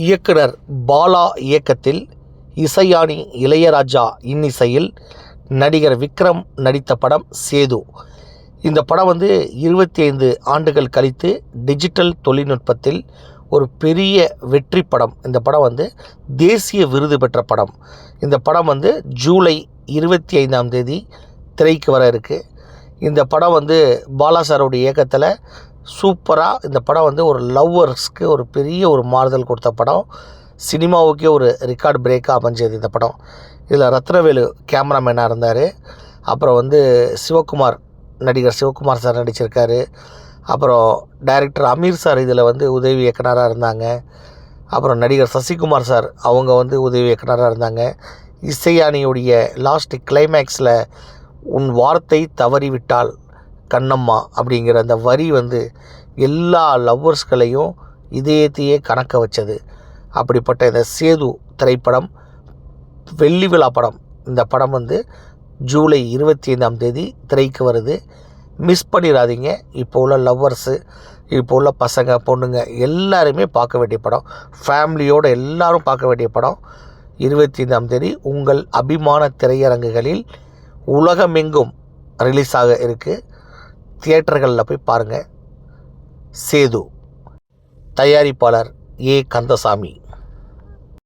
இயக்குனர் பாலா இயக்கத்தில் இசையாணி இளையராஜா இன்னிசையில் நடிகர் விக்ரம் நடித்த படம் சேது. இந்த படம் 25 ஆண்டுகள் கழித்து டிஜிட்டல் தொழில்நுட்பத்தில் ஒரு பெரிய வெற்றி படம். இந்த படம் தேசிய விருது பெற்ற படம். இந்த படம் ஜூலை 25ஆம் தேதி திரைக்கு வர இருக்குது. இந்த படம் பாலா சாரோடைய இயக்கத்தில் சூப்பராக இந்த படம் ஒரு லவ்வர்ஸ்க்கு ஒரு பெரிய ஒரு மாறுதல் கொடுத்த படம். சினிமாவுக்கே ஒரு ரெக்கார்ட் பிரேக்காக அமைஞ்சது இந்த படம். இதில் ரத்னவேலு கேமராமேனாக இருந்தார். அப்புறம் சிவகுமார், நடிகர் சிவகுமார் சார் நடிச்சிருக்காரு. அப்புறம் டைரக்டர் அமீர் சார் இதில் உதவி இயக்குனராக இருந்தாங்க. அப்புறம் நடிகர் சசிகுமார் சார் அவங்க உதவி இயக்குனராக இருந்தாங்க. இசையானியுடைய லாஸ்ட் கிளைமேக்ஸில் உன் வார்த்தை தவறிவிட்டால் கண்ணம்மா அப்படிங்கிற அந்த வரி எல்லா லவ்வர்ஸ்களையும் இதயத்தையே கணக்க வச்சது. அப்படிப்பட்ட இந்த சேது திரைப்படம் வெள்ளி விழா படம். இந்த படம் ஜூலை 25ஆம் தேதி திரைக்கு வருது. மிஸ் பண்ணிடாதீங்க. இப்போ உள்ள லவ்வர்ஸு, இப்போ உள்ள பசங்க பொண்ணுங்க எல்லாருமே பார்க்க வேண்டிய படம். ஃபேமிலியோடு எல்லோரும் பார்க்க வேண்டிய படம். 25ஆம் தேதி உங்கள் அபிமான திரையரங்குகளில் உலகமெங்கும் ரிலீஸ் ஆக இருக்குது. தியேட்டர்களில் போய் பாருங்கள். சேது. தயாரிப்பாளர் ஏ. கந்தசாமி.